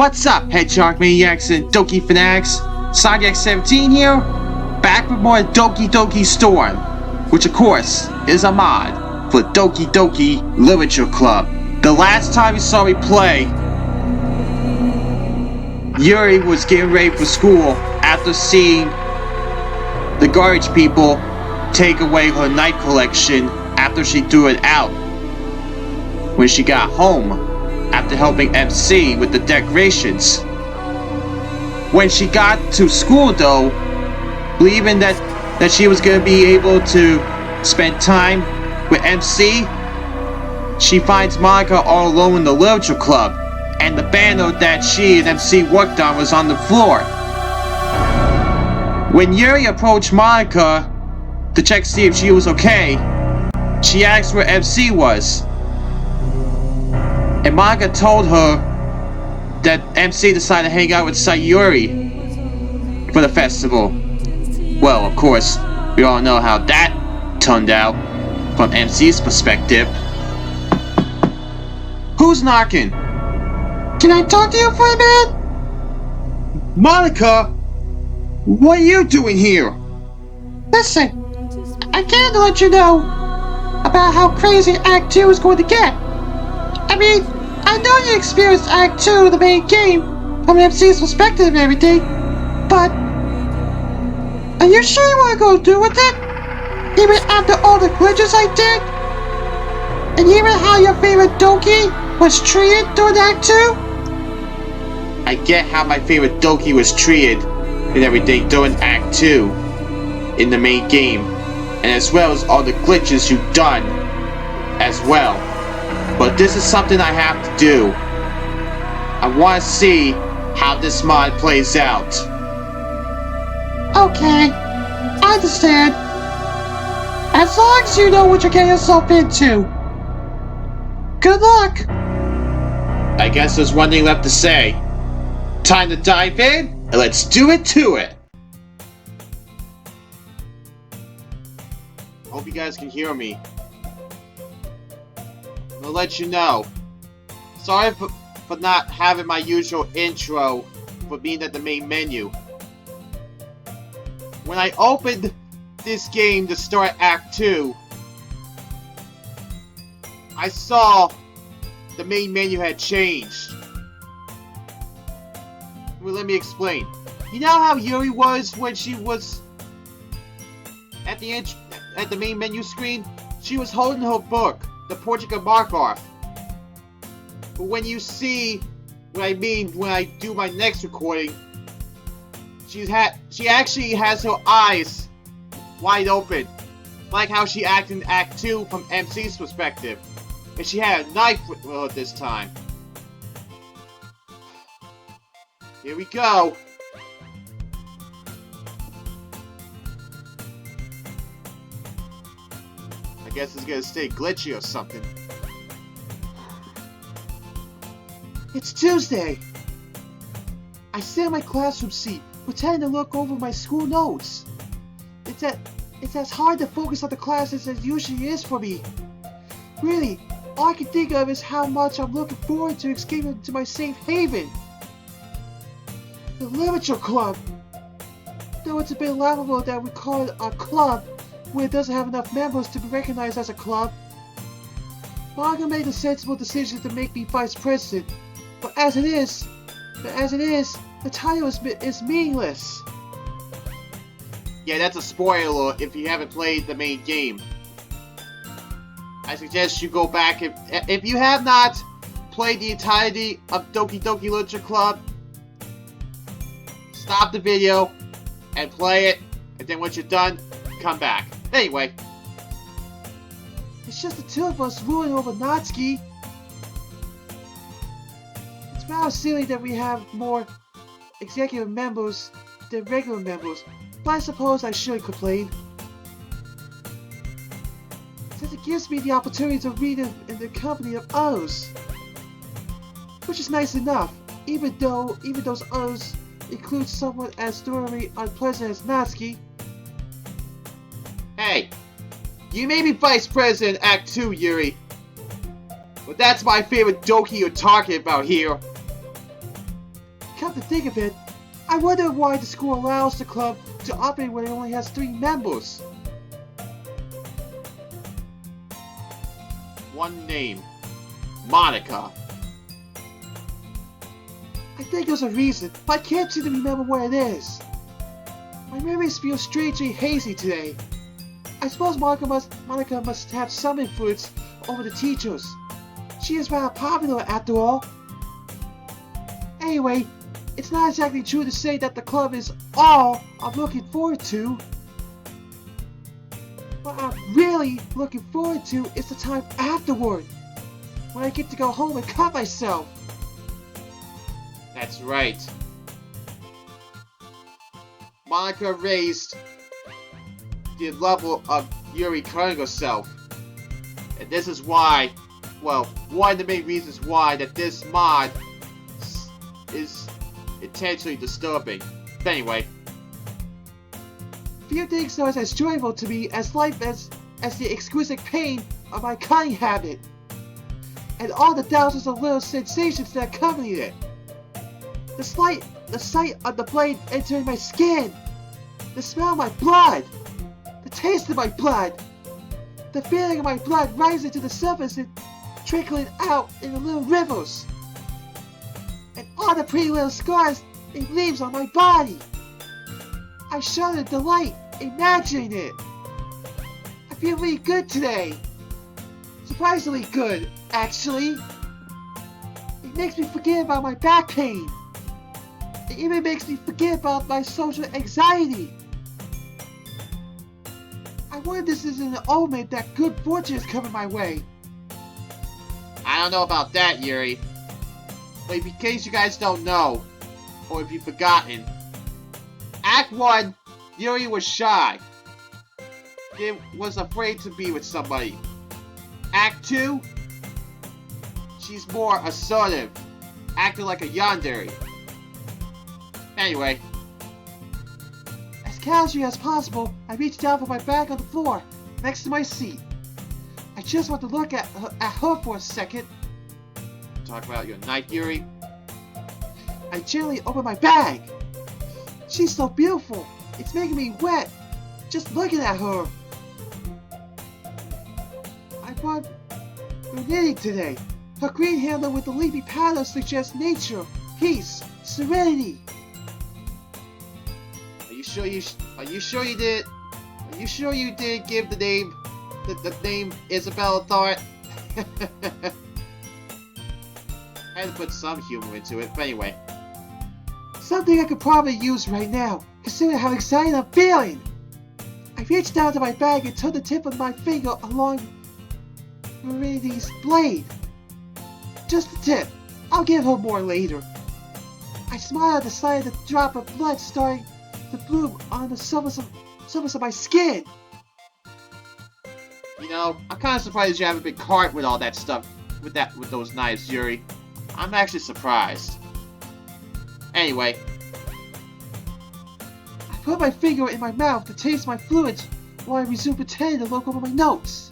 What's up, Hedgehog Maniacs and Doki Fanatics? SoniX17 here, back with more Doki Storm, which of course is a mod for Doki Doki Literature Club. The last time you saw me play, Yuri was getting ready for school after seeing the garbage people take away her knife collection after she threw it out. When she got home, after helping MC with the decorations. When she got to school though, believing that she was gonna be able to spend time with MC, she finds Monica all alone in the literature club, and the banner that she and MC worked on was on the floor. When Yuri approached Monica to check to see if she was okay, she asked where MC was. And Monica told her that MC decided to hang out with Sayuri for the festival. Well, of course, we all know how that turned out from MC's perspective. Who's knocking? Can I talk to you for a minute? Monica, what are you doing here? Listen, I came to let you know about how crazy Act 2 is going to get. I mean, I know you experienced Act 2, the main game, from MC's perspective and everything, but are you sure you want to go through with it? Even after all the glitches I did? And even how your favorite Doki was treated during Act 2? I get how my favorite Doki was treated and everything during Act 2 in the main game, and as well as all the glitches you've done as well. But this is something I have to do. I want to see how this mod plays out. Okay, I understand. As long as you know what you're getting yourself into. Good luck! I guess there's one thing left to say. Time to dive in, and let's do it to it! Hope you guys can hear me. I'll let you know. Sorry for not having my usual intro for being at the main menu. When I opened this game to start Act 2, I saw the main menu had changed. Well, let me explain. You know how Yuri was when she was at the main menu screen? She was holding her book, the Portugal Mark-Off. But when you see what I mean when I do my next recording, she actually has her eyes wide open, like how she acted in Act 2 from MC's perspective. And she had a knife with her this time. Here we go. I guess it's gonna stay glitchy or something. It's Tuesday. I sit in my classroom seat, pretending to look over my school notes. It's as hard to focus on the classes as it usually is for me. Really, all I can think of is how much I'm looking forward to escaping to my safe haven. The Literature Club. Though it's a bit laughable that we call it a club when it doesn't have enough members to be recognized as a club. Monica made a sensible decision to make me vice president, but as it is, the title is meaningless. Yeah, that's a spoiler if you haven't played the main game. I suggest you go back if you have not played the entirety of Doki Literature Club. Stop the video and play it, and then once you're done, come back. Anyway, it's just the two of us ruling over Natsuki. It's rather silly that we have more executive members than regular members, but I suppose I shouldn't complain, since it gives me the opportunity to read in the company of others, which is nice enough, even though those others include someone as thoroughly unpleasant as Natsuki. Hey, you may be Vice President in Act 2, Yuri, but that's my favorite Doki you're talking about here. Come to think of it, I wonder why the school allows the club to operate when it only has 3 members. One name. Monica. I think there's a reason, but I can't seem to remember what it is. My memories feel strangely hazy today. I suppose Monica must have some influence over the teachers. She is rather popular after all. Anyway, it's not exactly true to say that the club is all I'm looking forward to. What I'm really looking forward to is the time afterward, when I get to go home and cut myself. That's right. Monica raised the level of Yuri cutting herself. And this is why, well, one of the main reasons why that this mod is intentionally disturbing. But anyway. Few things are as joyful to me as life as the exquisite pain of my cutting habit. And all the thousands of little sensations that accompany it. The sight of the blade entering my skin. The smell of my blood. The taste of my blood. The feeling of my blood rising to the surface and trickling out in the little rivers. And all the pretty little scars it leaves on my body. I shudder in delight imagining it. I feel really good today. Surprisingly good, actually. It makes me forget about my back pain. It even makes me forget about my social anxiety. I wonder if this is an omen that good fortune is coming my way. I don't know about that, Yuri. But in case you guys don't know, or if you've forgotten, Act 1, Yuri was shy. He was afraid to be with somebody. Act 2, she's more assertive, acting like a yandere. Anyway, as casually as possible, I reached down for my bag on the floor, next to my seat. I just want to look at her for a second. Talk about your night, Yuri. I gently opened my bag. She's so beautiful. It's making me wet just looking at her. I bought her knitting today. Her green handle with the leafy pattern suggests nature, peace, serenity. Are you sure you did give the name Isabella Thought? I had to put some humor into it, but anyway. Something I could probably use right now, considering how excited I'm feeling. I reached down to my bag and took the tip of my finger along Meridian's blade. Just the tip. I'll give her more later. I smiled at the sight of the drop of blood starting to bloom on the surface of my skin. You know, I'm kind of surprised you haven't been caught with all that stuff, with those knives, Yuri. I'm actually surprised. Anyway, I put my finger in my mouth to taste my fluids while I resumed pretending to look over my notes.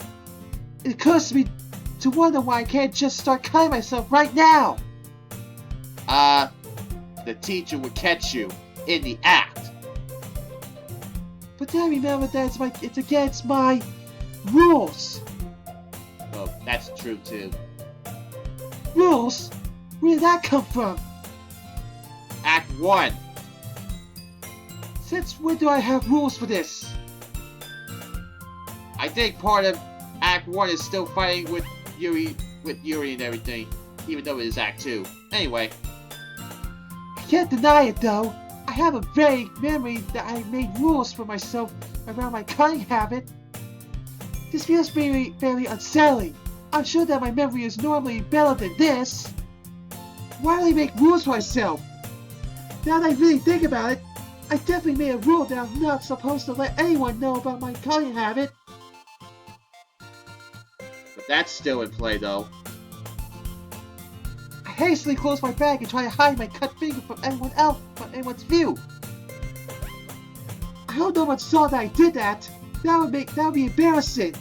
It occurs to me to wonder why I can't just start cutting myself right now. The teacher would catch you in the act. But then I remembered that it's against my rules. Oh, that's true too. Rules? Where did that come from? Act 1. Since when do I have rules for this? I think part of Act 1 is still fighting with Yuri and everything, even though it is Act 2. Anyway. I can't deny it though. I have a vague memory that I made rules for myself around my cutting habit. This feels very unsettling. I'm sure that my memory is normally better than this. Why do I make rules for myself? Now that I really think about it, I definitely made a rule that I'm not supposed to let anyone know about my cutting habit. But that's still in play though. I hastily closed my bag and tried to hide my cut finger from anyone's view. I hope no one saw that I did that. That would be embarrassing,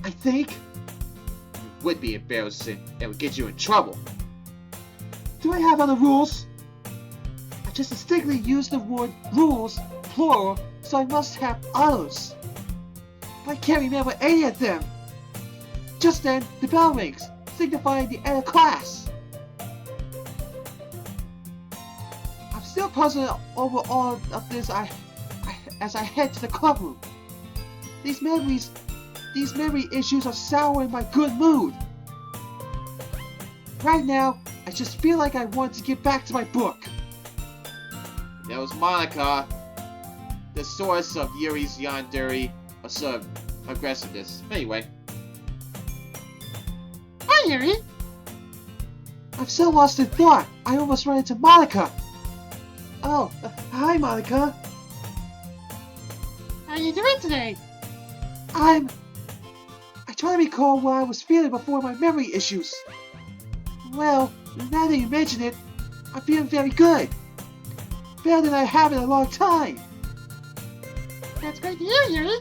I think. It would be embarrassing. It would get you in trouble. Do I have other rules? just distinctly used the word rules, plural, so I must have others. But I can't remember any of them. Just then, the bell rings, signifying the end of class. I'm still puzzled over all of this as I head to the club room. These memory issues are souring my good mood. Right now, I just feel like I want to get back to my book. That was Monica, the source of Yuri's Yandere aggressiveness. Anyway. Hi, Yuri. I'm so lost in thought, I almost ran into Monica. Oh, hi Monica. How are you doing today? I try to recall what I was feeling before my memory issues. Well, now that you mention it, I'm feeling very good. Better than I have in a long time. That's great to hear, Yuri.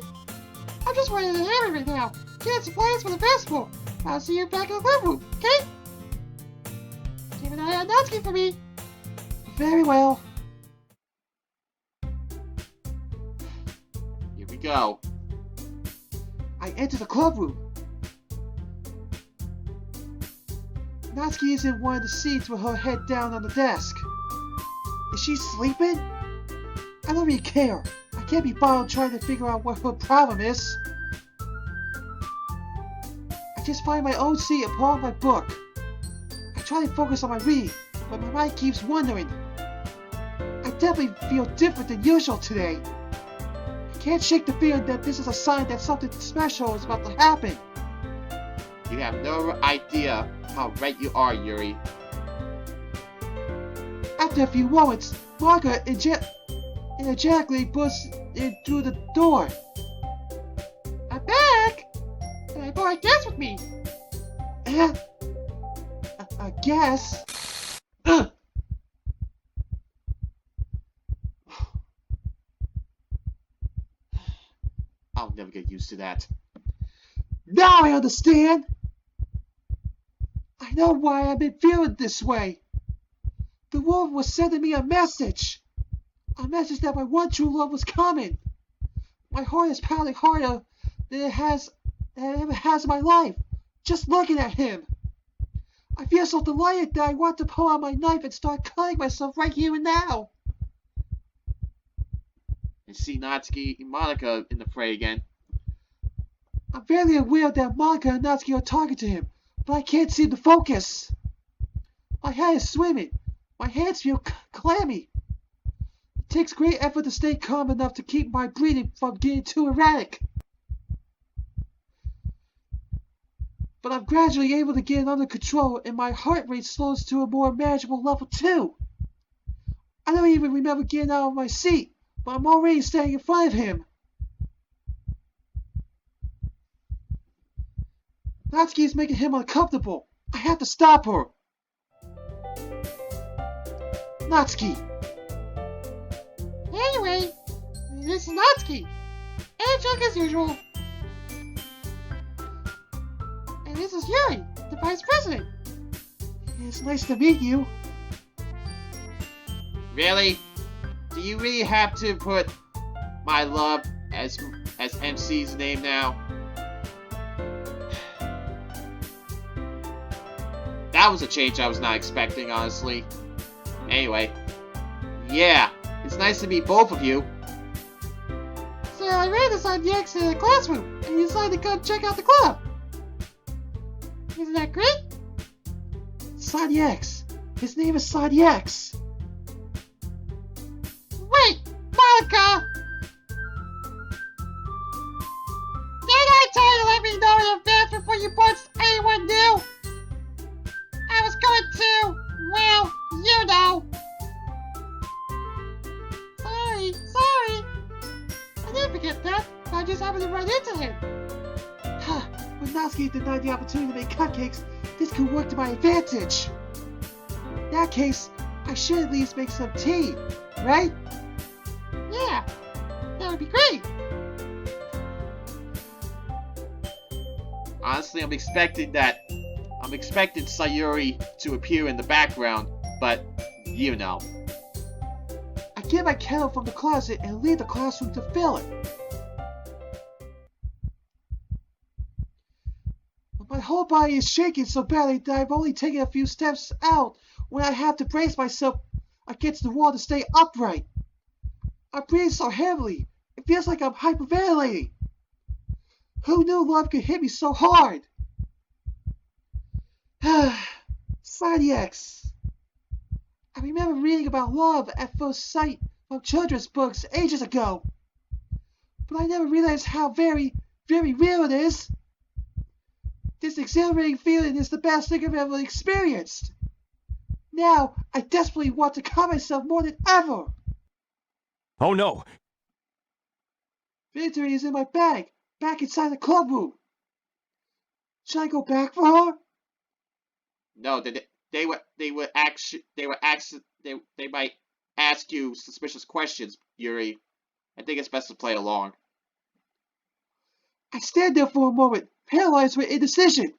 I'm just running to Yuri right now. Get supplies for the festival. I'll see you back in the club room, okay? Keep an eye on Natsuki for me. Very well. Here we go. I enter the club room. Natsuki is in one of the seats with her head down on the desk. Is she sleeping? I don't really care. I can't be bothered trying to figure out what her problem is. I just find my own seat and pull out my book. I try to focus on my reading, but my mind keeps wandering. I definitely feel different than usual today. I can't shake the feeling that this is a sign that something special is about to happen. You have no idea how right you are, Yuri. After a few moments, Margaret energetically bursts in through the door. I'm back! And I brought a guest with me. I guess. I'll never get used to that. Now I understand! I know why I've been feeling this way. The wolf was sending me a message. A message that my one true love was coming. My heart is pounding harder than it ever has in my life, just looking at him. I feel so delighted that I want to pull out my knife and start cutting myself right here and now. And see Natsuki and Monica in the fray again. I'm barely aware that Monica and Natsuki are talking to him, but I can't seem to focus. My head is swimming. My hands feel clammy. It takes great effort to stay calm enough to keep my breathing from getting too erratic. But I'm gradually able to get it under control, and my heart rate slows to a more manageable level too. I don't even remember getting out of my seat, but I'm already standing in front of him. Natsuki is making him uncomfortable. I have to stop her. Natsuki. Anyway, this is Natsuki. And Chuck as usual. And this is Yuri, the Vice President. It's nice to meet you. Really? Do you really have to put my love as MC's name now? That was a change I was not expecting, honestly. Anyway, yeah, it's nice to meet both of you. So I ran this on the X in the classroom, and you decided to come check out the club. Isn't that great? X. His name is X. Wait, Monica! Did I tell you to let me know in advance before you punched anyone new? I was going to, well, you know. Sorry. I didn't forget that. I just happened to run into him. When Natsuki denied the opportunity to make cupcakes, this could work to my advantage. In that case, I should at least make some tea, right? Yeah, that would be great. Honestly, I'm expecting Sayuri to appear in the background, but you know. get my kettle from the closet and leave the classroom to fill it. But my whole body is shaking so badly that I've only taken a few steps out when I have to brace myself against the wall to stay upright. I breathe so heavily, it feels like I'm hyperventilating. Who knew love could hit me so hard? Side X. I remember reading about love at first sight from children's books ages ago, but I never realized how very, very real it is. This exhilarating feeling is the best thing I've ever experienced. Now, I desperately want to calm myself more than ever. Oh no! Victory is in my bag, back inside the club room. Should I go back for her? No, they might ask you suspicious questions, Yuri. I think it's best to play along. I stand there for a moment, paralyzed with indecision.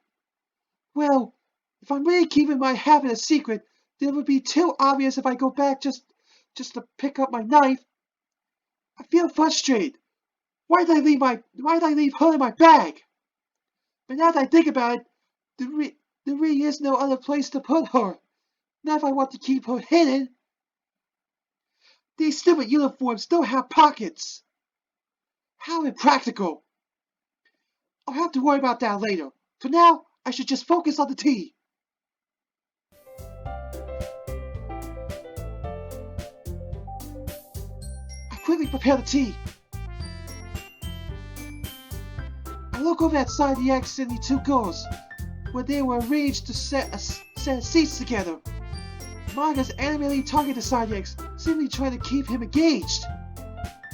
Well, if I'm really keeping my habit a secret, then it would be too obvious if I go back just to pick up my knife. I feel frustrated. Why did I leave her in my bag? But now that I think about it, there really is no other place to put her. Not if I want to keep her hidden. These stupid uniforms don't have pockets. How impractical. I'll have to worry about that later. For now, I should just focus on the tea. I quickly prepare the tea. I look over at Side X and the two girls, where they were arranged to set of seats together. Manga's animatedly talking to Side X, seemingly trying to keep him engaged.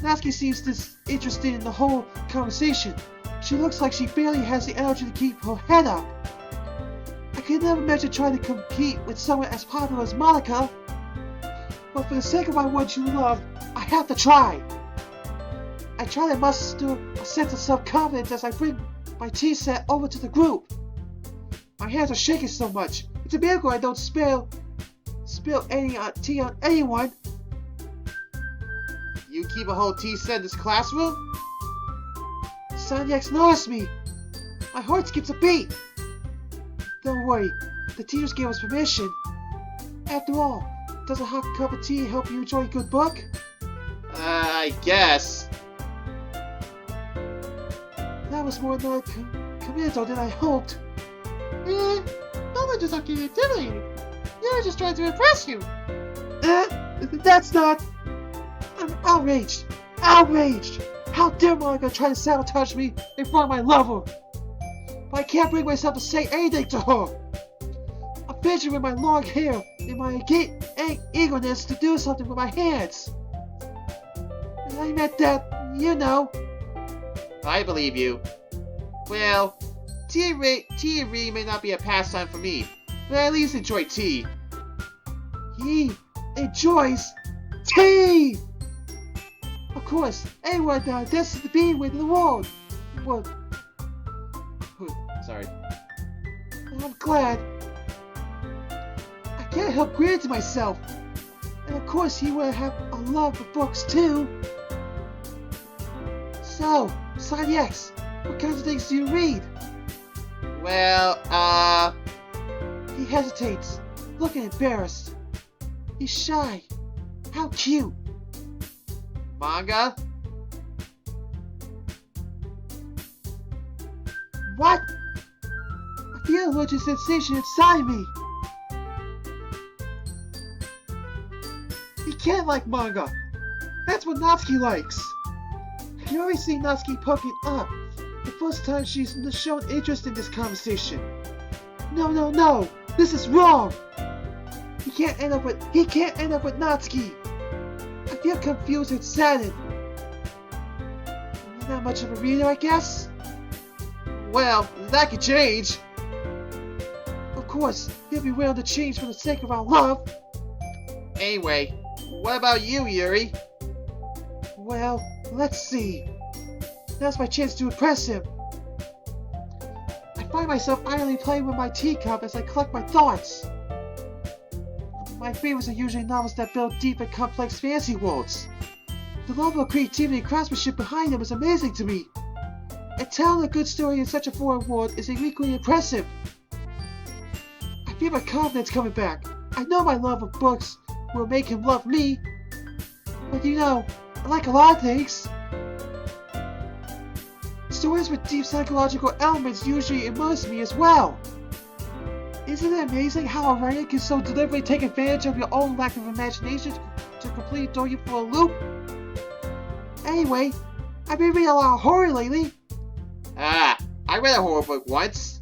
Natsuki seems disinterested in the whole conversation. She looks like she barely has the energy to keep her head up. I could never imagine trying to compete with someone as popular as Monica, but for the sake of my one true love, I have to try. I try to muster a sense of self-confidence as I bring my tea set over to the group. My hands are shaking so much. It's a miracle I don't spill any tea on anyone. You keep a whole tea set in this classroom? Sanyax noticed me. My heart skips a beat. Don't worry, the teachers gave us permission. After all, does a hot cup of tea help you enjoy a good book? I guess. That was more non-committal than I hoped. Don't let yourself get intimidated. You're just trying to impress you. That's not... I'm outraged. Outraged! How dare Monica try to sabotage me in front of my lover? But I can't bring myself to say anything to her. I'm fidgeting with my long hair in my eagerness to do something with my hands. And I meant that, you know. I believe you. Well, tea really may not be a pastime for me, but I at least enjoy tea. He enjoys tea! Of course, anyone destined to be with the world. Well, sorry. I'm glad. I can't help grinning to myself. And of course, he would have a love for books too. So, Side X, what kinds of things do you read? Well, He hesitates, looking embarrassed. He's shy. How cute. Manga? What? I feel a allergic sensation inside me. He can't like manga. That's what Natsuki likes. I can already see Natsuki poking up the first time she's shown interest in this conversation. No. This is wrong. He can't end up with Natsuki. I feel confused and saddened. You're not much of a reader, I guess? Well, that could change. Of course, he'll be willing to change for the sake of our love. Anyway, what about you, Yuri? Well, let's see. Now's my chance to impress him. I find myself idly playing with my teacup as I collect my thoughts. My favorites are usually novels that build deep and complex fantasy worlds. The level of creativity and craftsmanship behind them is amazing to me. And telling a good story in such a foreign world is equally impressive. I feel my confidence coming back. I know my love of books will make him love me. But you know, I like a lot of things. Stories with deep psychological elements usually immerse me as well. Isn't it amazing how a writer can so deliberately take advantage of your own lack of imagination to completely throw you for a loop? Anyway, I've been reading a lot of horror lately. Ah, I read a horror book once.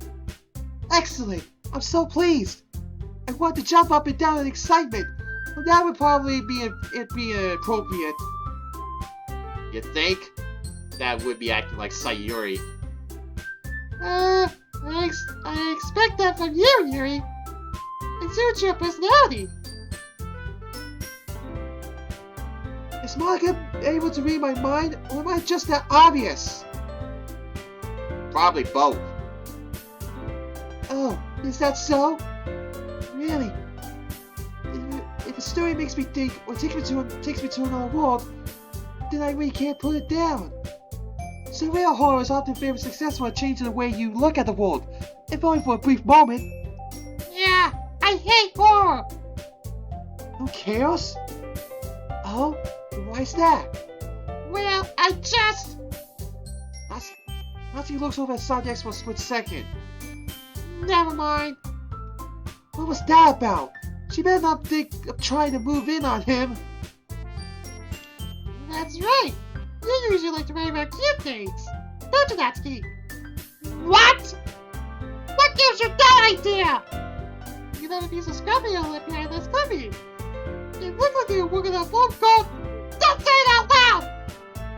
Excellent! I'm so pleased. I want to jump up and down in excitement, but that would probably be inappropriate. You think? That would be acting like Yuri. I expect that from you, Yuri. It suits your personality. Is Monica able to read my mind, or am I just that obvious? Probably both. Oh, is that so? Really? If a story makes me think, or takes me to another world, then I really can't put it down. So real horror is often very successful at changing the way you look at the world, if only for a brief moment. Yeah, I hate horror. Who cares? Oh, why's that? Well, I just... Natsuki looks over at Sandex for a split second. Never mind. What was that about? She better not think of trying to move in on him. That's right. You usually like to write about cute things, don't you, Natsuki? What? What gives you that idea? You have a piece of scrubbing on the lip behind that scrubbing. It looked like you were working on phone call. Don't say it out loud!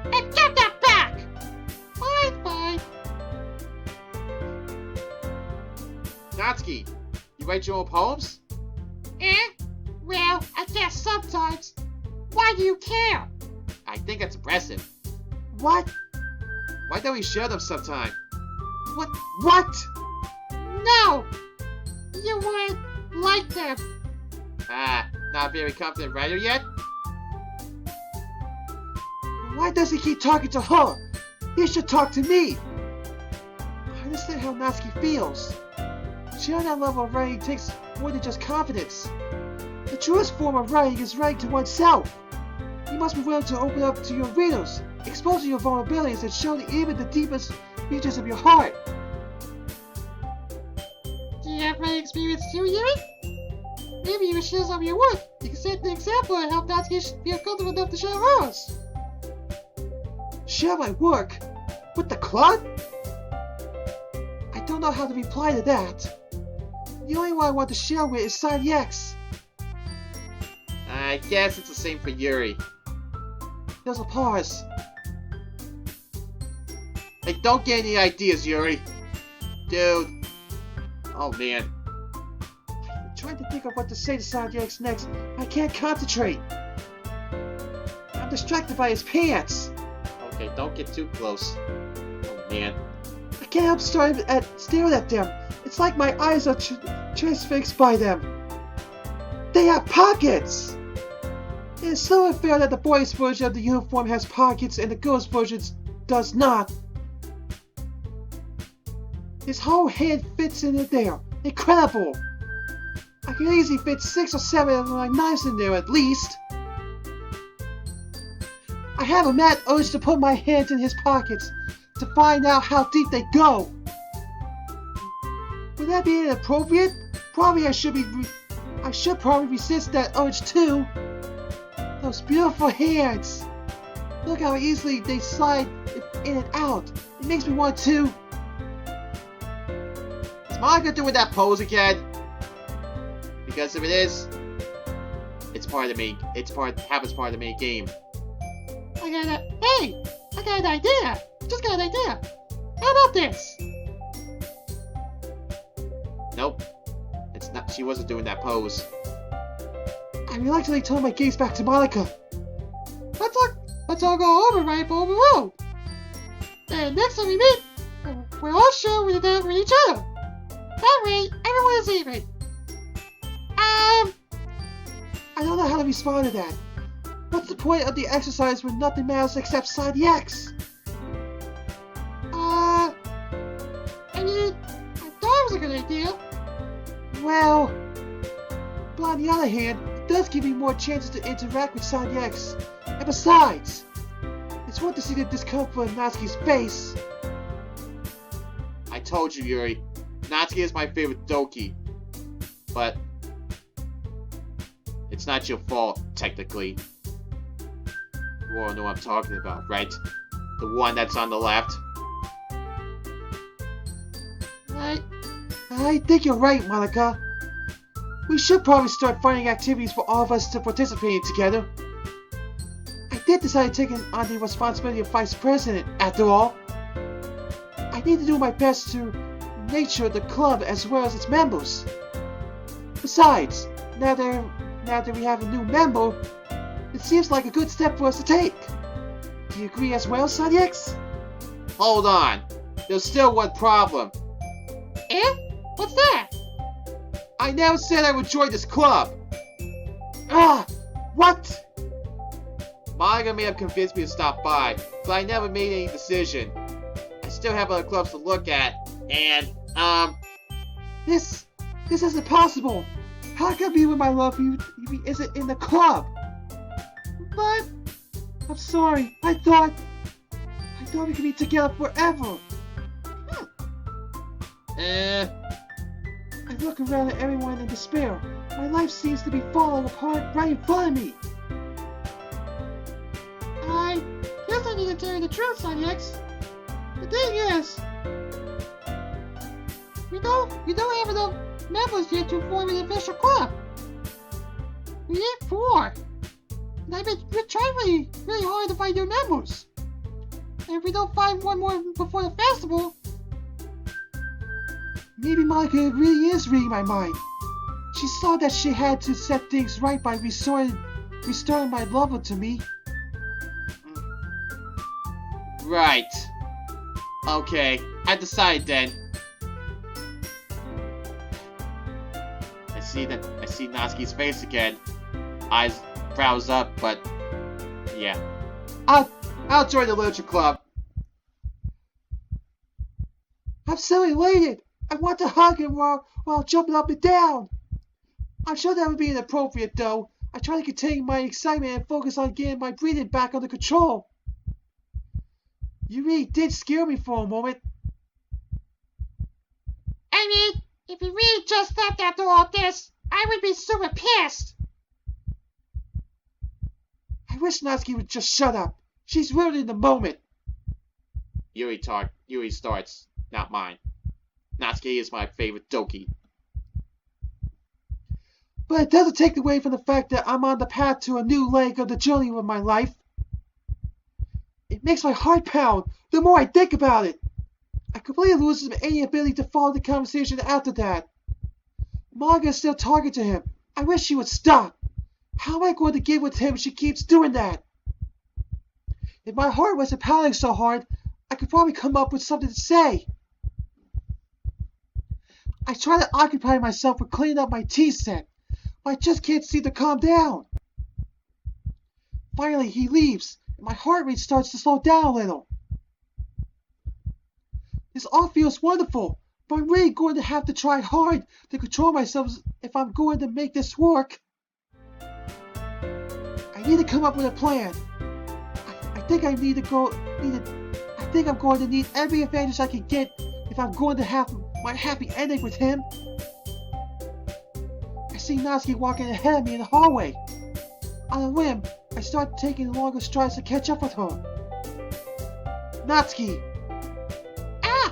And get that back! Fine. Natsuki, you write your own poems? Well, I guess sometimes. Why do you care? I think it's impressive. What? Why don't we share them sometime? What? No! You wouldn't like them. Ah, not a very confident writer yet? Why does he keep talking to her? He should talk to me. I understand how Natsuki feels. Sharing that level of writing takes more than just confidence. The truest form of writing is writing to oneself. You must be willing to open up to your readers, exposing your vulnerabilities and showing even the deepest reaches of your heart. Do you have any experience too, Yuri? Maybe you share some of your work. You can set the example and help Natsuki feel comfortable enough to share hers. Share my work? With the club? I don't know how to reply to that. The only one I want to share with is X. I guess it's the same for Yuri. There's a pause. Hey, don't get any ideas, Yuri. Dude. Oh, man. I'm trying to think of what to say to X next. I can't concentrate. I'm distracted by his pants. Okay, don't get too close. Oh, man. I can't help staring at them. It's like my eyes are transfixed by them. They have pockets! It is so unfair that the boys' version of the uniform has pockets and the girls' version does not. His whole hand fits in there. Incredible! I can easily fit 6 or 7 of my knives in there at least. I have a mad urge to put my hands in his pockets to find out how deep they go. Would that be inappropriate? Probably I should probably resist that urge too. Those beautiful hands. Look how easily they slide in and out. It makes me want to. Is Monica doing that pose again? Because if it is, it's part of the main. Happens part of the main game. I got an idea. Just got an idea. How about this? Nope. It's not. She wasn't doing that pose. I reluctantly turn my gaze back to Monica. Let's all go over Rightful Owners. And next time we meet, we're all sure we're there for each other. That way, everyone is even. I don't know how to respond to that. What's the point of the exercise when nothing matters except side X? I mean, I thought it was a good idea. Well, but on the other hand, it does give me more chances to interact with side X. And besides, it's worth to see the discomfort on Natsuki's face. I told you, Yuri. Natsuki is my favorite Doki. But it's not your fault, technically. You all know what I'm talking about, right? The one that's on the left. I think you're right, Monica. We should probably start finding activities for all of us to participate in together. I did decide to take on the responsibility of vice president, after all. I need to do my best to nurture the club as well as its members. Besides, now that we have a new member, it seems like a good step for us to take. Do you agree as well, Sadix? Hold on. There's still one problem. Eh? What's that? I never said I would join this club. Ah! What? Monica may have convinced me to stop by, but I never made any decision. I still have other clubs to look at, and, This isn't possible. How can I be with my love if he isn't in the club? But I'm sorry. I thought we could be together forever. I look around at everyone in despair. My life seems to be falling apart right in front of me. I guess I need to tell you the truth, Sonic. The thing is, we don't have enough members yet to form an official club. We need 4. And we're trying really hard to find new members. And if we don't find one more before the festival, maybe Monica really is reading my mind. She saw that she had to set things right by restoring my lover to me. right. Okay, I decide then. I see Natsuki's face again. Eyes brows up, but yeah. I'll join the literature club. I'm so elated. I want to hug him while jumping up and down. I'm sure that would be inappropriate, though. I try to contain my excitement and focus on getting my breathing back under control. Yuri did scare me for a moment. I mean, if you really just left after all this, I would be super pissed. I wish Natsuki would just shut up. She's ruining the moment. Yuri starts, not mine. Natsuki is my favorite Doki. But it doesn't take away from the fact that I'm on the path to a new leg of the journey with my life. It makes my heart pound the more I think about it. I completely lose any ability to follow the conversation after that. Monica is still talking to him. I wish she would stop. How am I going to get with him if she keeps doing that? If my heart wasn't pounding so hard, I could probably come up with something to say. I try to occupy myself with cleaning up my tea set, but I just can't seem to calm down. Finally, he leaves, and my heart rate starts to slow down a little. This all feels wonderful, but I'm really going to have to try hard to control myself if I'm going to make this work. I need to come up with a plan. I think I'm going to need every advantage I can get if I'm going to have my happy ending with him. I see Natsuki walking ahead of me in the hallway. On a whim, I start taking longer strides to catch up with her. Natsuki! Ah!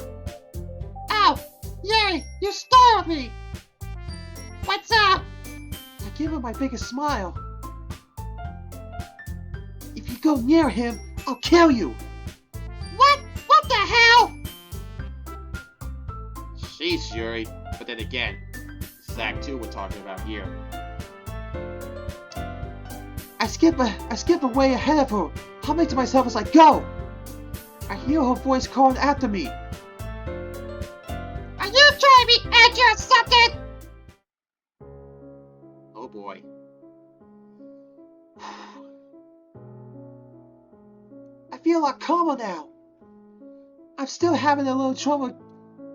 Ow! Yay! You startled me! What's up? I give her my biggest smile. If you go near him, I'll kill you! What? What the hell? Sheesh, Yuri. But then again, this is Act 2 we're talking about here. I skip away ahead of her, humming to myself as I go. I hear her voice calling after me. Are you trying to be edgy or something? Oh boy. feel a lot calmer now. I'm still having a little trouble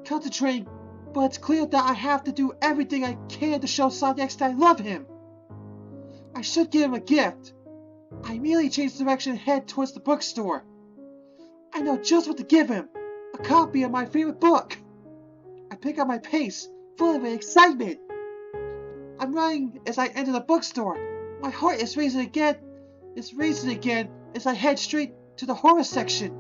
concentrating, but it's clear that I have to do everything I can to show Sonic X that I love him. I should give him a gift. I immediately change direction and head towards the bookstore. I know just what to give him. A copy of my favorite book. I pick up my pace, full of excitement. I'm running as I enter the bookstore. My heart is racing again. As I head straight to the horror section.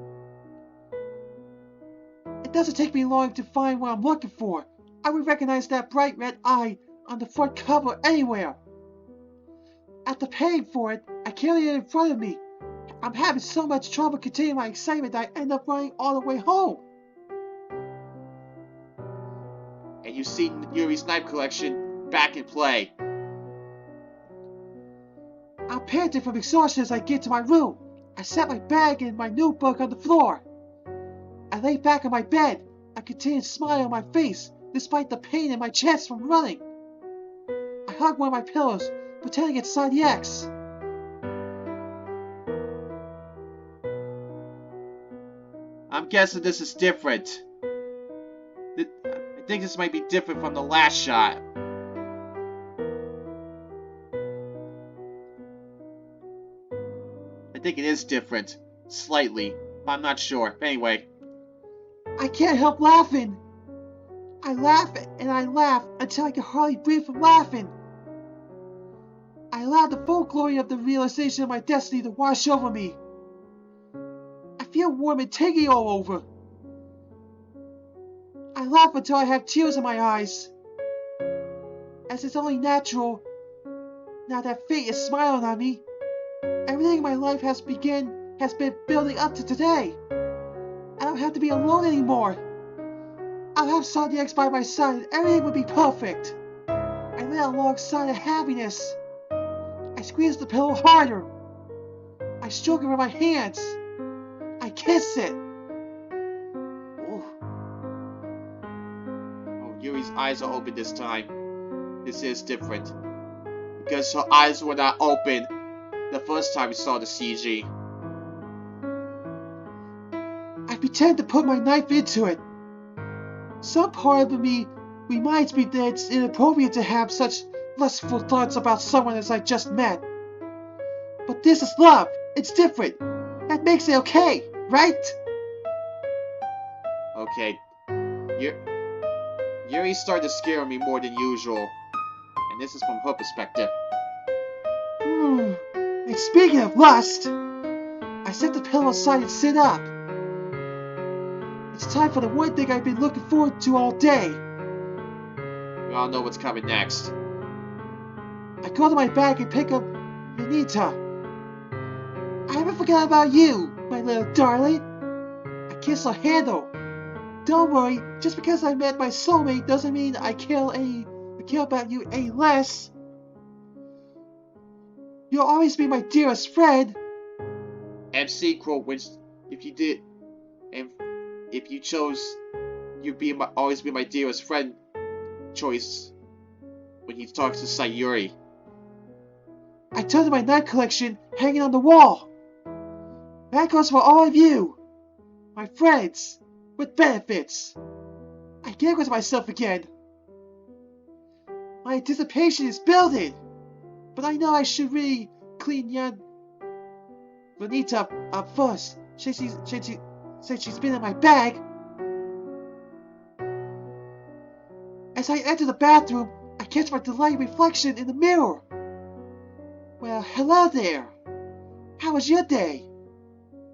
It doesn't take me long to find what I'm looking for. I would recognize that bright red eye on the front cover anywhere. After paying for it, I carry it in front of me. I'm having so much trouble containing my excitement that I end up running all the way home. And you've seen Yuri's knife collection back in play. I'm panting from exhaustion as I get to my room. I set my bag and my notebook on the floor. I lay back on my bed, a continued smile on my face, despite the pain in my chest from running. I hug one of my pillows, pretending it's Sonic X. I'm guessing this is different. I think this might be different from the last shot. I think it is different. Slightly. But I'm not sure. Anyway. I can't help laughing. I laugh and I laugh until I can hardly breathe from laughing. I allow the full glory of the realization of my destiny to wash over me. I feel warm and tingly all over. I laugh until I have tears in my eyes. As it's only natural, now that fate is smiling on me. Everything in my life has been building up to today. I don't have to be alone anymore. I'll have Sonic X by my side and everything will be perfect. I lay alongside of happiness. I squeeze the pillow harder. I stroke it with my hands. I kiss it. Oh, Yuri's eyes are open this time. This is different. Because her eyes were not open the first time we saw the CG. I pretend to put my knife into it. Some part of me reminds me that it's inappropriate to have such lustful thoughts about someone as I just met. But this is love. It's different. That makes it okay, right? Okay. Yuri's starting to scare me more than usual. And this is from her perspective. And speaking of lust, I set the pillow aside and sit up. It's time for the one thing I've been looking forward to all day. We all know what's coming next. I go to my bag and pick up Anita. I haven't forgotten about you, my little darling. I kiss her handle. Don't worry, just because I met my soulmate doesn't mean I care about you any less. You'll always be my dearest friend. MC quote, which if you did, and if you chose, you'd always be my dearest friend choice when he talks to Sayuri. I turn to my knife collection hanging on the wall. That goes for all of you, my friends, with benefits. I giggle to myself again. My anticipation is building, but I know I should really clean Vanita up first, since she's been in my bag. As I enter the bathroom, I catch my delighted reflection in the mirror. Well, hello there. How was your day?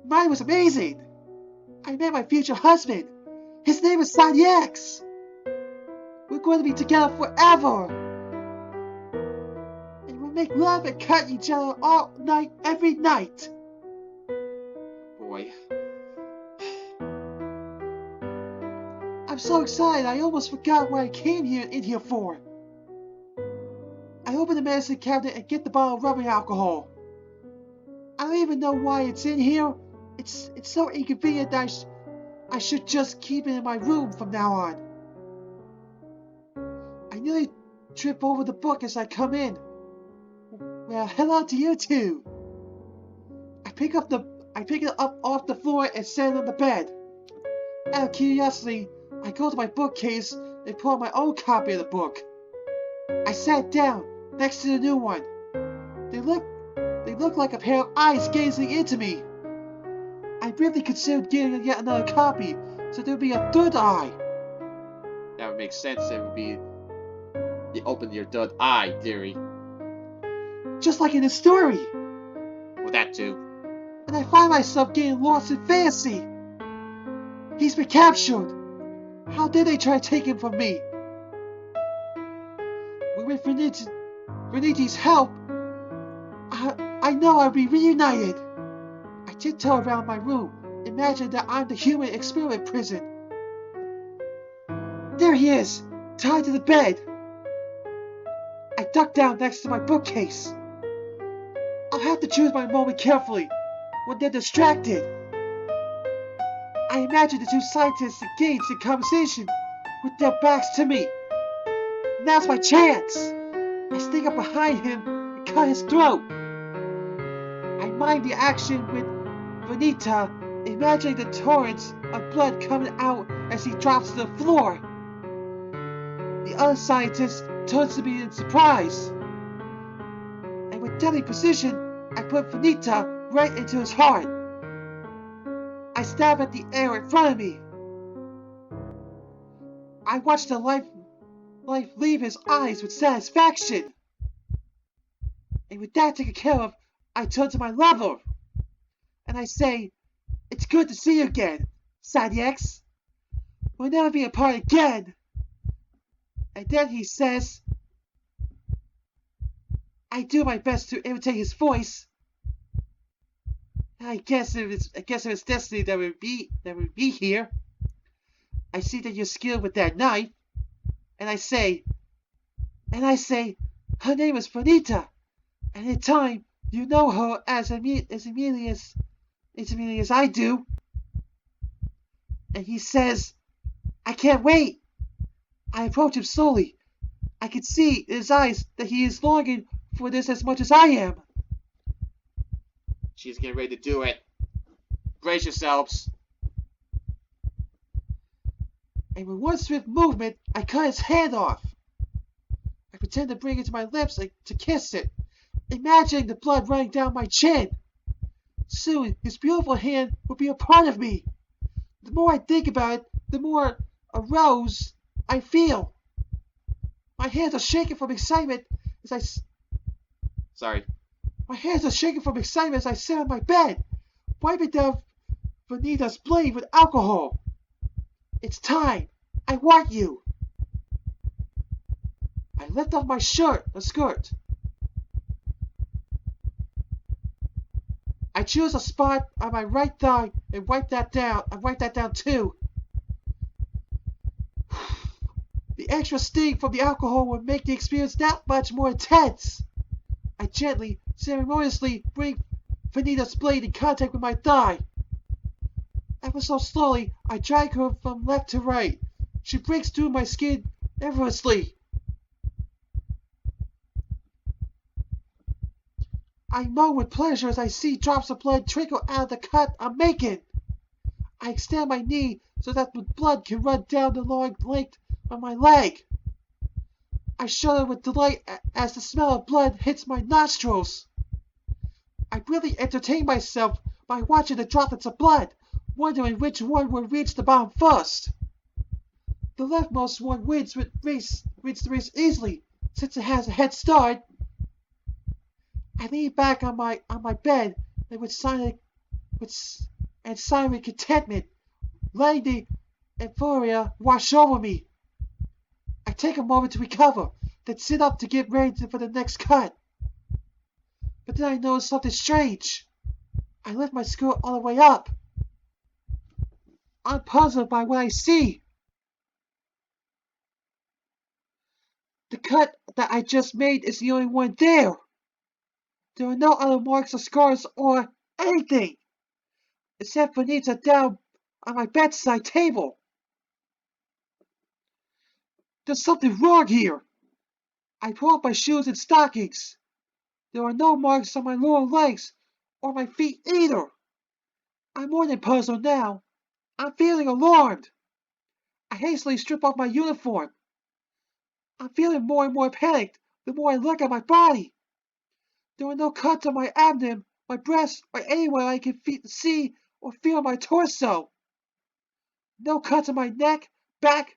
Mine was amazing. I met my future husband. His name is Sonic X. We're going to be together forever. And we'll make love and cut each other all night, every night. Boy. I'm so excited I almost forgot what I came in here for. I open the medicine cabinet and get the bottle of rubbing alcohol. I don't even know why it's in here. It's so inconvenient that I should just keep it in my room from now on. I nearly trip over the book as I come in. Well, hello to you too. I pick up the I pick it up off the floor and set it on the bed. Out of curiosity, I go to my bookcase and pull out my own copy of the book. I sat down next to the new one. They look like a pair of eyes gazing into me. I briefly considered getting yet another copy, so there would be a third eye. That would make sense. It would be you open your third eye, Yuri. Just like in the story. Well, that too. And I find myself getting lost in fantasy. He's been captured. How did they try to take him from me? With Veniti's help, I know I'll be reunited. I tiptoe around my room, imagine that I'm the human experiment prison. There he is, tied to the bed. I duck down next to my bookcase. I'll have to choose my moment carefully when they're distracted. I imagine the two scientists engaged in conversation with their backs to me. Now's my chance. I sneak up behind him and cut his throat. I mime the action with Venita, imagining the torrents of blood coming out as he drops to the floor. The other scientist turns to me in surprise. And with deadly precision, I put Venita right into his heart. I stab at the air in front of me. I watch the life leave his eyes with satisfaction. And with that taken care of, I turn to my lover. And I say, "It's good to see you again, Sadiex. We'll never be apart again." And then he says, I do my best to imitate his voice. I guess if it's destiny that would be here. I see that you're skilled with that knife. And I say, her name is Bonita, and in time you know her as immediately as I do. And he says, I can't wait. I approach him slowly. I can see in his eyes that he is longing for this as much as I am. She's getting ready to do it. Brace yourselves. And with one swift movement, I cut his hand off. I pretend to bring it to my lips to kiss it, imagining the blood running down my chin. Soon, his beautiful hand will be a part of me. The more I think about it, the more aroused I feel. My hands are shaking from excitement as I sit on my bed, wiping down Vanita's blade with alcohol. It's time. I want you. I lift off my skirt. I choose a spot on my right thigh and wipe that down. I wipe that down too. The extra sting from the alcohol would make the experience that much more intense. I gently, ceremoniously bring Vanita's blade in contact with my thigh. Ever so slowly, I drag her from left to right. She breaks through my skin effortlessly. I moan with pleasure as I see drops of blood trickle out of the cut I'm making. I extend my knee so that the blood can run down the long length of my leg. I shudder with delight as the smell of blood hits my nostrils. I really entertain myself by watching the droplets of blood, wondering which one will reach the bottom first. The leftmost one wins the race easily, since it has a head start. I lean back on my bed and with silent contentment, letting the euphoria wash over me. I take a moment to recover, then sit up to get ready for the next cut. But then I notice something strange. I lift my skirt all the way up. I'm puzzled by what I see. The cut that I just made is the only one there. There are no other marks or scars or anything, except Bonita down on my bedside table. There's something wrong here. I pull off my shoes and stockings. There are no marks on my lower legs or my feet either. I'm more than puzzled now. I'm feeling alarmed. I hastily strip off my uniform. I'm feeling more and more panicked the more I look at my body. There are no cuts on my abdomen, my breasts, or anywhere I can see or feel my torso. No cuts on my neck, back,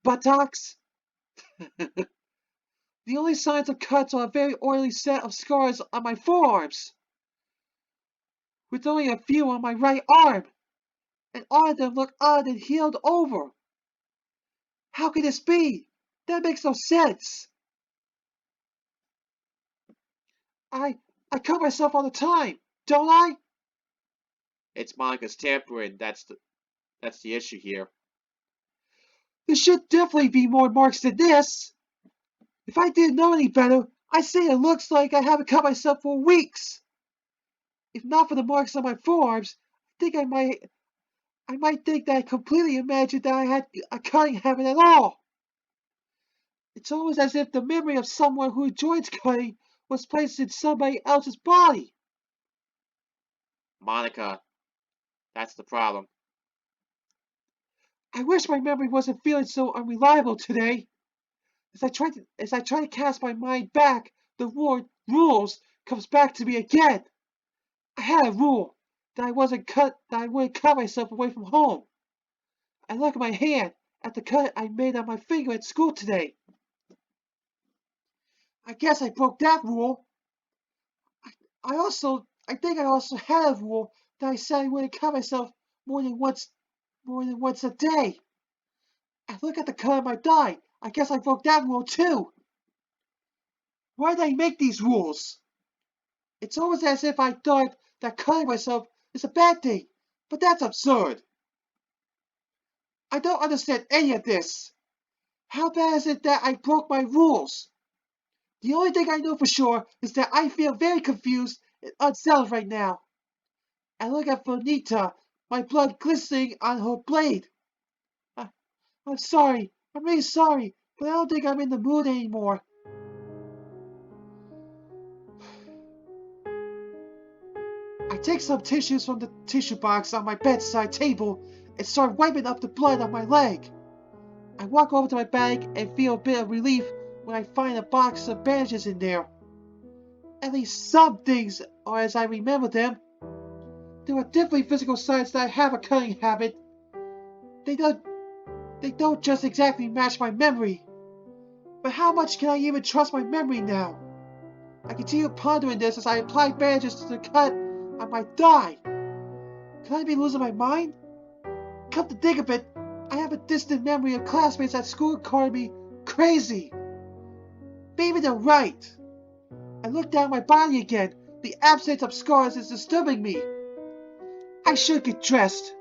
buttocks. The only signs of cuts are a very orderly set of scars on my forearms, with only a few on my right arm, and all of them look odd and healed over. How can this be? That makes no sense. I cut myself all the time, don't I? It's Monika's tampering. That's the issue here. There should definitely be more marks than this. If I didn't know any better, I'd say it looks like I haven't cut myself for weeks. If not for the marks on my forearms, I might think that I completely imagined that I had a cutting habit at all. It's almost as if the memory of someone who enjoys cutting was placed in somebody else's body. Monika, that's the problem. I wish my memory wasn't feeling so unreliable today. As I try to cast my mind back, the word rules comes back to me again. I had a rule that I wouldn't cut myself away from home. I look at my hand at the cut I made on my finger at school today. I guess I broke that rule. I think I also had a rule that I said I wouldn't cut myself more than once a day. I look at the cut on my thigh. I guess I broke that rule too. Why did I make these rules? It's almost as if I thought that cutting myself is a bad thing, but that's absurd. I don't understand any of this. How bad is it that I broke my rules? The only thing I know for sure is that I feel very confused and unsettled right now. I look at Bonita, my blood glistening on her blade. I'm sorry. I'm really sorry, but I don't think I'm in the mood anymore. I take some tissues from the tissue box on my bedside table and start wiping up the blood on my leg. I walk over to my bag and feel a bit of relief when I find a box of bandages in there. At least some things are as I remember them. There are definitely physical signs that I have a cutting habit. They don't just exactly match my memory. But how much can I even trust my memory now? I continue pondering this as I apply bandages to the cut on my thigh. Could I be losing my mind? Come to think of it, I have a distant memory of classmates at school calling me crazy. Maybe they're right. I look down my body again. The absence of scars is disturbing me. I should get dressed.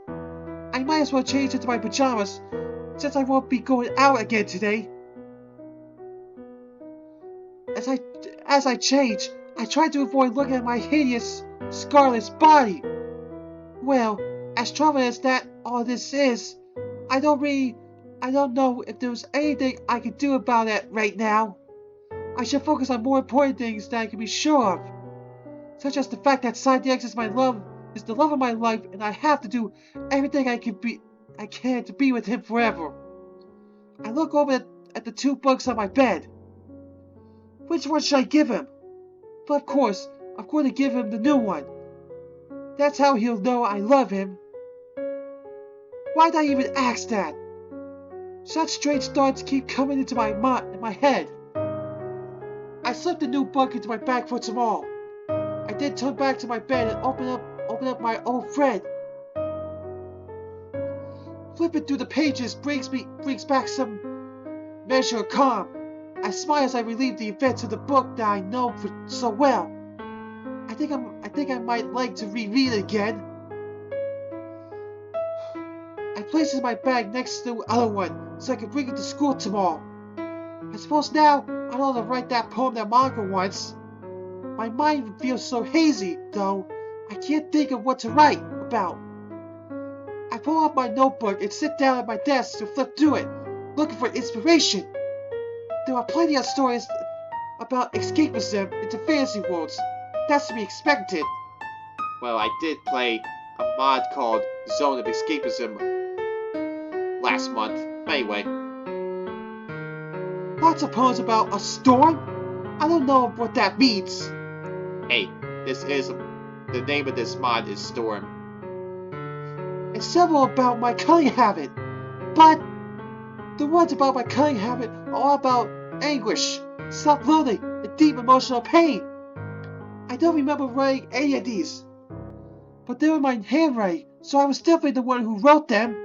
I might as well change into my pajamas, since I won't be going out again today. As I change, I try to avoid looking at my hideous, scarless body. Well, as troubling as that all this is, I don't know if there's anything I can do about it right now. I should focus on more important things that I can be sure of, such as the fact that X is the love of my life, and I have to do everything I can to be with him forever. I look over at the two books on my bed. Which one should I give him? But of course, I'm going to give him the new one. That's how he'll know I love him. Why'd I even ask that? Such strange thoughts keep coming into my head. I slipped the new book into my bag for tomorrow. I then turn back to my bed and open up my old friend. Flipping through the pages brings back some measure of calm. I smile as I relive the events of the book that I know so well. I think I might like to reread it again. I place it in my bag next to the other one so I can bring it to school tomorrow. I suppose now I know how to write that poem that Monika wants. My mind feels so hazy, though, I can't think of what to write about. I pull out my notebook and sit down at my desk to flip through it, looking for inspiration. There are plenty of stories about escapism into fantasy worlds. That's to be expected. Well, I did play a mod called Zone of Escapism last month. Anyway. Not suppose about a storm? I don't know what that means. Hey, the name of this mod is Storm. It's several about my cunning habit, but the ones about my cunning habit are all about anguish, self-loathing, and deep emotional pain. I don't remember writing any of these, but they were my handwriting, so I was definitely the one who wrote them.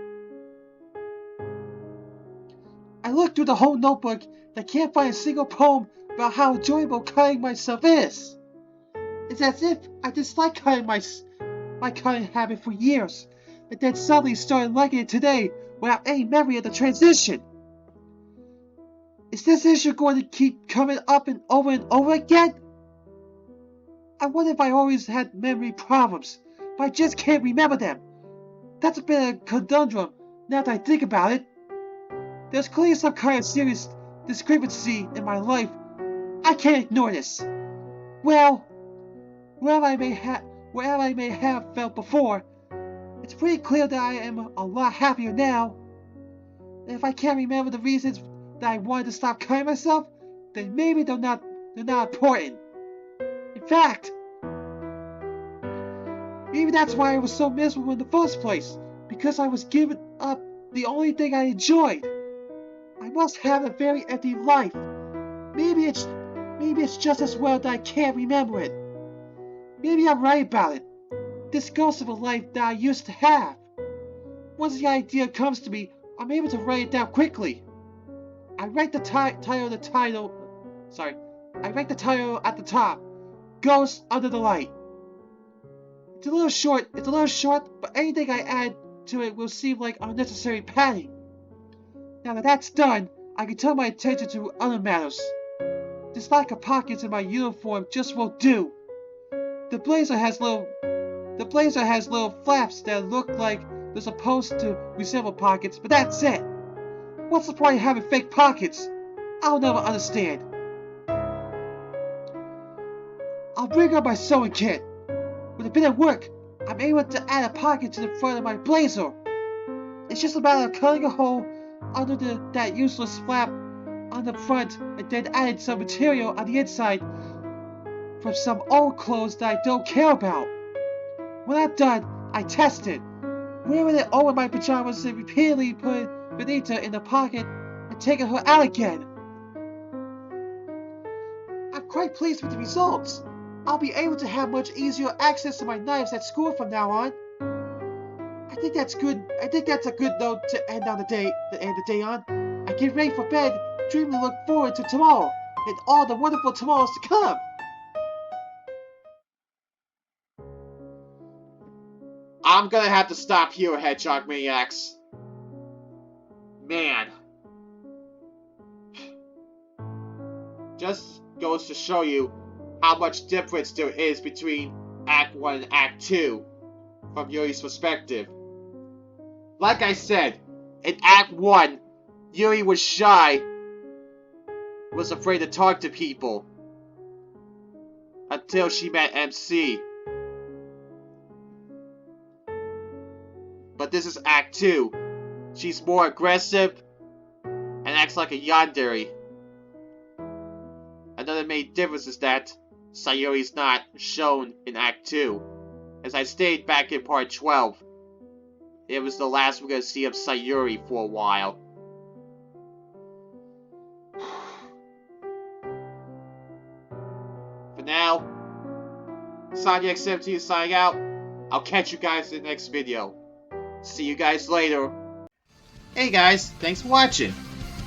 I looked through the whole notebook and I can't find a single poem about how enjoyable cutting myself is. It's as if I disliked cutting my cutting habit for years, and then suddenly started liking it today without any memory of the transition. Is this issue going to keep coming up and over again? I wonder if I always had memory problems, but I just can't remember them. That's a bit of a conundrum now that I think about it. There's clearly some kind of serious discrepancy in my life. I can't ignore this. Well, wherever I may have felt before, it's pretty clear that I am a lot happier now. And if I can't remember the reasons that I wanted to stop cutting myself, then maybe they're not important. In fact, maybe that's why I was so miserable in the first place, because I was giving up the only thing I enjoyed. I must have a very empty life. Maybe it's just as well that I can't remember it. Maybe I'm right about it. This ghost of a life that I used to have. Once the idea comes to me, I'm able to write it down quickly. I write the title at the top. Ghost Under the Light. It's a little short, but anything I add to it will seem like unnecessary padding. Now that that's done, I can turn my attention to other matters. This lack of pockets in my uniform just won't do. The blazer has little flaps that look like they're supposed to resemble pockets, but that's it. What's the point of having fake pockets? I'll never understand. I'll bring up my sewing kit. With a bit of work, I'm able to add a pocket to the front of my blazer. It's just a matter of cutting a hole under that useless flap on the front and then adding some material on the inside from some old clothes that I don't care about. When I'm done, I test it, wearing it over my pajamas and repeatedly putting Benita in the pocket and taking her out again. I'm quite pleased with the results. I'll be able to have much easier access to my knives at school from now on. I think that's good. I think that's a good note to end the day on. I get ready for bed, dreamily look forward to tomorrow and all the wonderful tomorrows to come. I'm gonna have to stop here, Hedgehog Maniacs. Man. Just goes to show you how much difference there is between Act 1 and Act 2 from Yuri's perspective. Like I said, in Act 1, Yuri was shy, was afraid to talk to people, until she met MC. But this is Act 2. She's more aggressive and acts like a yandere. Another main difference is that Sayuri's not shown in Act 2. As I stated back in Part 12, it was the last we're going to see of Sayuri for a while. For now, SoniaX17 signing out. I'll catch you guys in the next video. See you guys later. Hey guys, thanks for watching.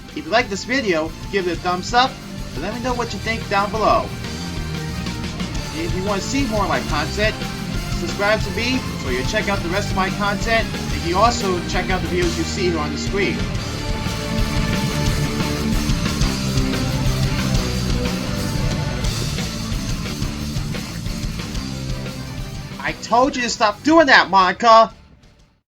If you like this video, give it a thumbs up and let me know what you think down below. And if you want to see more of my content, subscribe to me so you'll check out the rest of my content, and you also check out the videos you see here on the screen. I told you to stop doing that, Monica!